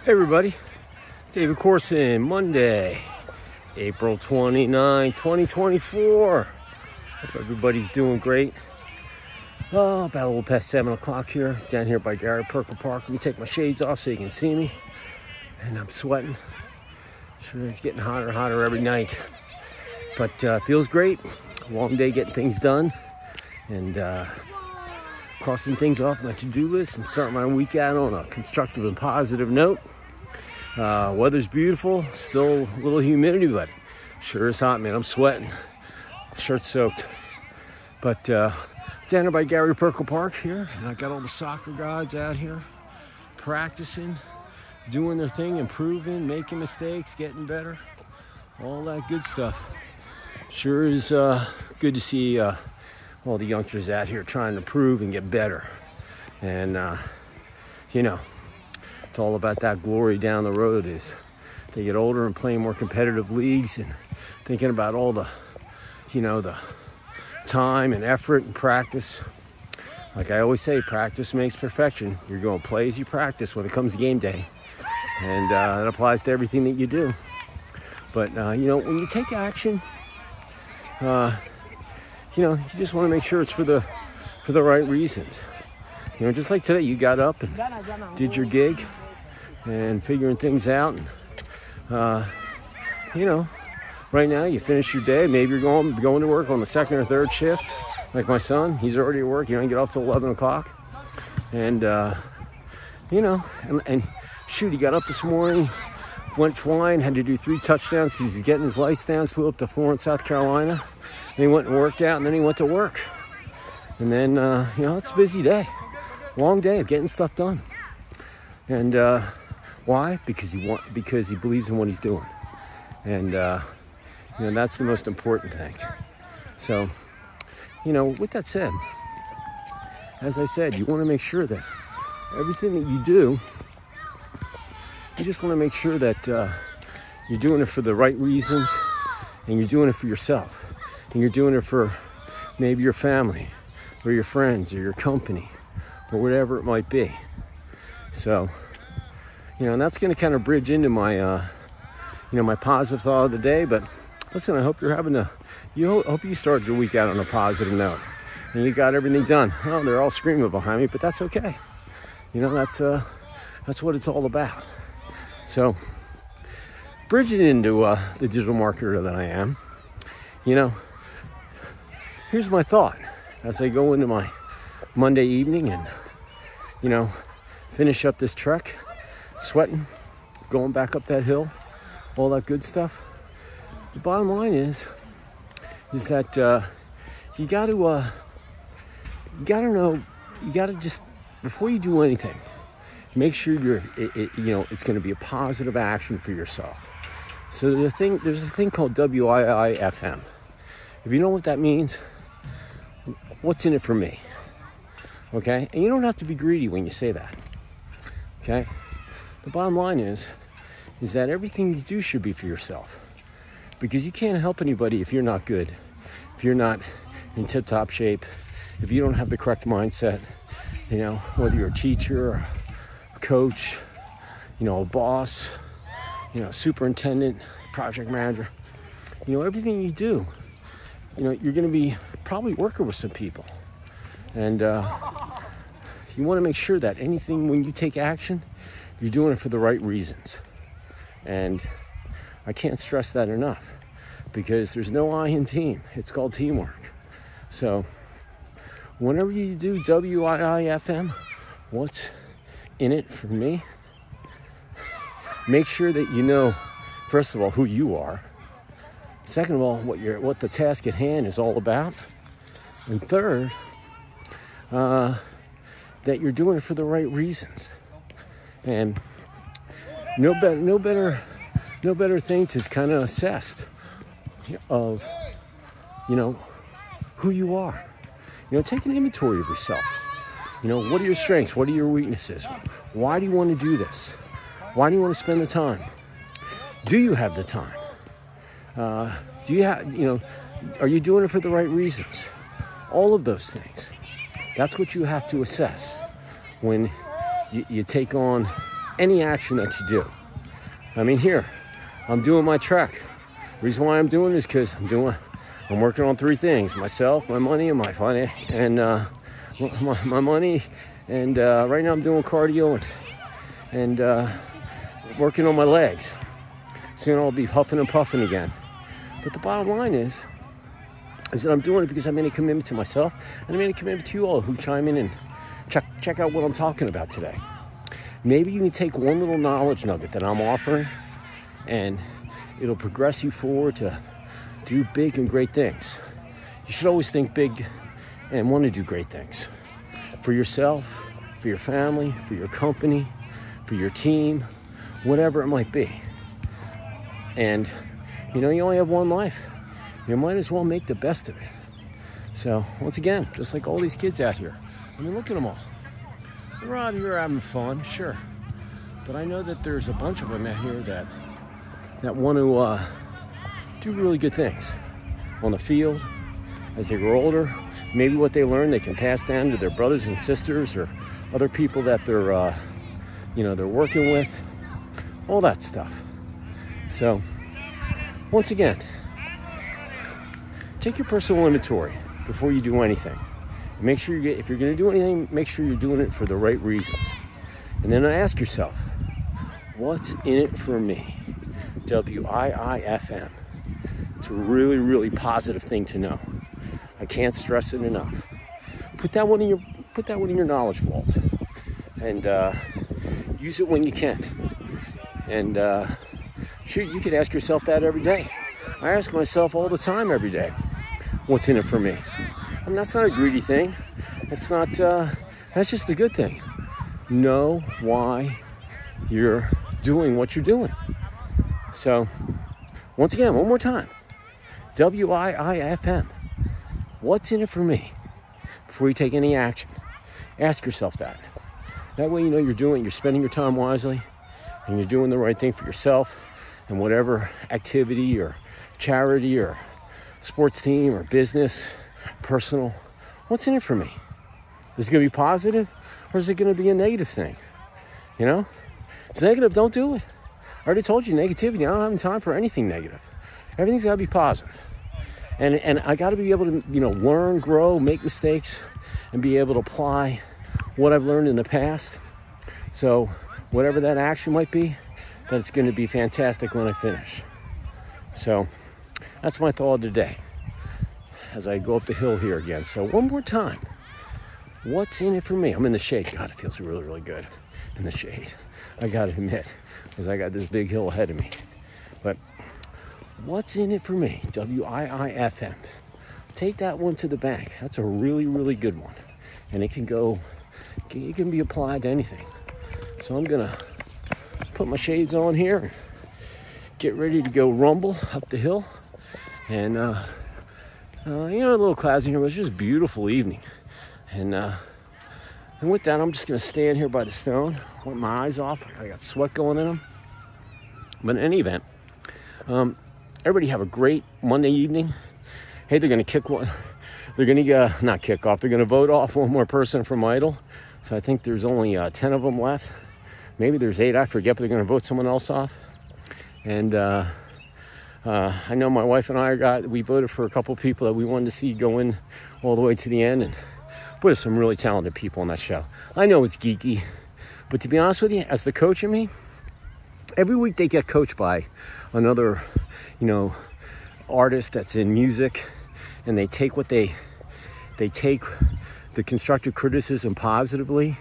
Hey everybody, David Corson, Monday, April 29, 2024. Hope everybody's doing great. Oh, about a little past 7 o'clock here, down here by Gary Perkle Park. Let me take my shades off so you can see me. And I'm sweating. Sure, it's getting hotter and hotter every night. But feels great. Long day getting things done. And crossing things off my to-do list and start my week out on a constructive and positive note. Weather's beautiful, still a little humidity, but sure is hot, man. I'm sweating, shirt's soaked. But down here by Gary Perkle Park here, and I got all the soccer guys out here practicing, doing their thing, improving, making mistakes, getting better, all that good stuff. Sure is good to see all the youngsters out here trying to improve and get better. And it's all about that glory down the road as they get older and playing more competitive leagues and thinking about all the time and effort and practice. Like I always say, practice makes perfection. You're going to play as you practice when it comes to game day. And that applies to everything that you do. But, when you take action, you just want to make sure it's for the right reasons. Just like today, you got up and did your gig and figuring things out. And, right now you finish your day. Maybe you're going to work on the second or third shift. Like my son, he's already at work. He don't get off till 11 o'clock. And, and shoot, he got up this morning, went flying, had to do 3 touchdowns because he's getting his license, flew up to Florence, South Carolina. And he went and worked out, and then he went to work. And then, it's a busy day. Long day of getting stuff done. And why? Because he believes in what he's doing. And, that's the most important thing. So, with that said, as I said, you want to make sure that everything that you do, you just want to make sure that you're doing it for the right reasons, and you're doing it for yourself, and you're doing it for maybe your family or your friends or your company or whatever it might be. So, and that's going to kind of bridge into my my positive thought of the day. But listen, I hope hope you started your week out on a positive note and you got everything done. Well, they're all screaming behind me, but that's okay. That's what it's all about. So, bridging into the digital marketer that I am, here's my thought as I go into my Monday evening and, finish up this trek, sweating, going back up that hill, all that good stuff. The bottom line is that you got to just, before you do anything, make sure it's going to be a positive action for yourself. So there's a thing called WIIFM. If you know what that means, what's in it for me? Okay? And you don't have to be greedy when you say that. Okay? The bottom line is that everything you do should be for yourself. Because you can't help anybody if you're not good, if you're not in tip-top shape, if you don't have the correct mindset, whether you're a teacher, or a coach, a boss, superintendent, project manager, everything you do, you're going to be probably working with some people. And you want to make sure that when you take action, you're doing it for the right reasons. And I can't stress that enough because there's no I in team. It's called teamwork. So whenever you do WIIFM, what's in it for me? Make sure that first of all, who you are. Second of all, what the task at hand is all about. And third, that you're doing it for the right reasons. And no better thing to kind of assess of, who you are. Take an inventory of yourself. What are your strengths? What are your weaknesses? Why do you want to do this? Why do you want to spend the time? Do you have the time? Do you have, are you doing it for the right reasons? All of those things. That's what you have to assess when you take on any action that you do. I mean, here, I'm doing my trek. Reason why I'm doing it is because I'm working on 3 things: myself, my money, and my finance, and my money. And right now I'm doing cardio and working on my legs. Soon I'll be huffing and puffing again. But the bottom line is that I'm doing it because I made a commitment to myself, and I made a commitment to you all who chime in and check out what I'm talking about today. Maybe you can take one little knowledge nugget that I'm offering, and it'll progress you forward to do big and great things. You should always think big and want to do great things for yourself, for your family, for your company, for your team, whatever it might be. And you only have one life. You might as well make the best of it. So once again, just like all these kids out here, I mean, look at them all. They're out here having fun, sure. But I know that there's a bunch of them out here that want to do really good things on the field as they grow older. Maybe what they learn they can pass down to their brothers and sisters or other people that they're they're working with, all that stuff. So once again, take your personal inventory before you do anything. Make sure if you're going to do anything, make sure you're doing it for the right reasons. And then ask yourself, what's in it for me? WIIFM. It's a really, really positive thing to know. I can't stress it enough. Put that one in your knowledge vault, and use it when you can. And shoot, you could ask yourself that every day. I ask myself all the time, every day, what's in it for me? I mean, that's not a greedy thing. It's not. That's just a good thing. Know why you're doing what you're doing. So, once again, one more time. WIIFM. What's in it for me? Before you take any action, ask yourself that. That way you're spending your time wisely, and you're doing the right thing for yourself and whatever activity or charity or sports team or business, personal. What's in it for me? Is it going to be positive, or is it going to be a negative thing? If it's negative, don't do it. I already told you, negativity. I don't have time for anything negative. Everything's got to be positive. And I got to be able to, learn, grow, make mistakes, and be able to apply what I've learned in the past. So whatever that action might be, that it's going to be fantastic when I finish. So that's my thought of the day as I go up the hill here again. So one more time, what's in it for me? I'm in the shade. God, it feels really, really good in the shade. I got to admit, because I got this big hill ahead of me. But what's in it for me? WIIFM. Take that one to the bank. That's a really, really good one. And it can be applied to anything. So I'm going to put my shades on here, get ready to go rumble up the hill. And, a little clouds in here, but it's just a beautiful evening. And with that, I'm just going to stand here by the stone, wipe my eyes off. I got sweat going in them. But in any event, everybody have a great Monday evening. Hey, they're going to kick one. They're going to not kick off. They're going to vote off one more person from Idol. So I think there's only 10 of them left. Maybe there's 8. I forget, but they're going to vote someone else off. And I know my wife and I we voted for a couple people that we wanted to see go in all the way to the end. And there's some really talented people on that show. I know it's geeky, but to be honest with you, as the coach of me, every week they get coached by another, artist that's in music, and they take take the constructive criticism positively,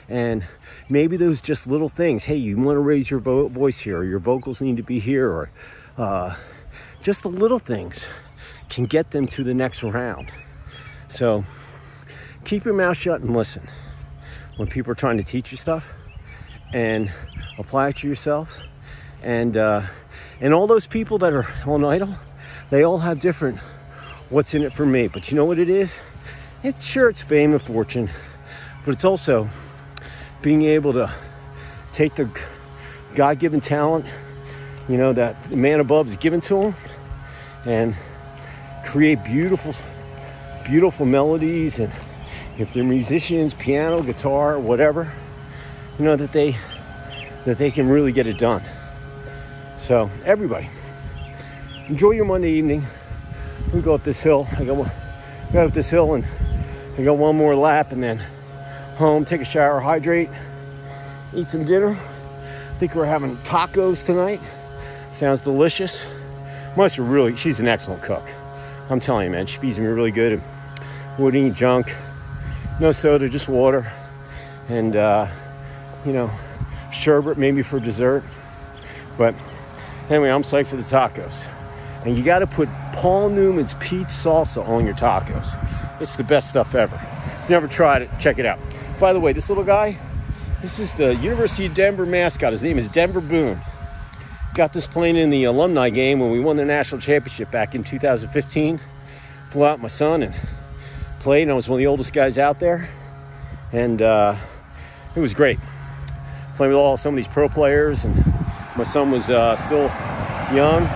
and maybe those just little things. Hey, you want to raise your voice here, or your vocals need to be here, or just the little things can get them to the next round. So keep your mouth shut and listen when people are trying to teach you stuff, and apply it to yourself. And all those people that are on Idol, they all have different what's in it for me. But you know what it is? It's fame and fortune, but it's also being able to take the God-given talent, that the man above is given to them, and create beautiful, beautiful melodies. And if they're musicians, piano, guitar, whatever, that that they can really get it done. So everybody, enjoy your Monday evening. We go up this hill. I go up this hill and I got one more lap and then home, take a shower, hydrate, eat some dinner. I think we're having tacos tonight. Sounds delicious. She's an excellent cook. I'm telling you, man, she feeds me really good. Wouldn't eat junk. No soda, just water. And, sherbet maybe for dessert. But anyway, I'm psyched for the tacos. And you got to put Paul Newman's peach salsa on your tacos. It's the best stuff ever. If you've never tried it, check it out. By the way, this little guy, this is the University of Denver mascot. His name is Denver Boone. Got this playing in the alumni game when we won the national championship back in 2015. Flew out with my son and played, and I was one of the oldest guys out there. And it was great. Playing with some of these pro players, and my son was still young.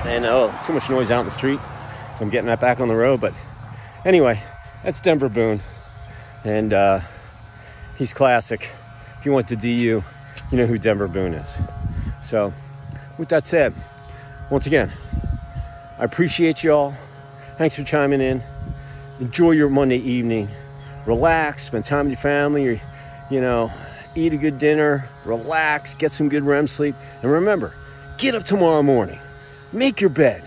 And too much noise out in the street, so I'm getting that back on the road. But anyway, that's Denver Boone, and he's classic. If you went to DU, you know who Denver Boone is. So with that said, once again, I appreciate y'all. Thanks for chiming in. Enjoy your Monday evening. Relax, spend time with your family, or, eat a good dinner, relax, get some good REM sleep. And remember, get up tomorrow morning. Make your bed.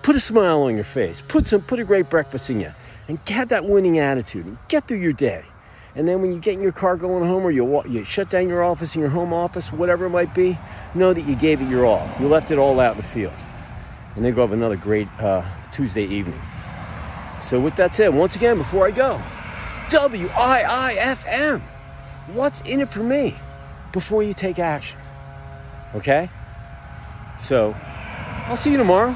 Put a smile on your face. Put a great breakfast in you. And have that winning attitude. And get through your day. And then when you get in your car going home, or you shut down your office in your home office, whatever it might be, know that you gave it your all. You left it all out in the field. And then go have another great Tuesday evening. So with that said, once again, before I go, WIIFM. What's in it for me before you take action? Okay? So I'll see you tomorrow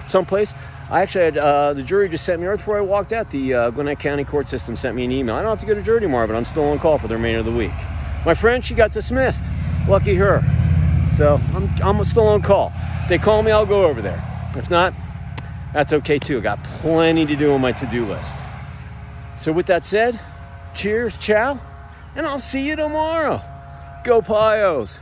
someplace. I actually had the jury just sent me, right before I walked out, the Gwinnett County court system sent me an email. I don't have to go to jury tomorrow, but I'm still on call for the remainder of the week. My friend, she got dismissed. Lucky her. So I'm still on call. If they call me, I'll go over there. If not, that's okay too. I got plenty to do on my to-do list. So with that said, cheers, ciao, and I'll see you tomorrow. Go Pios.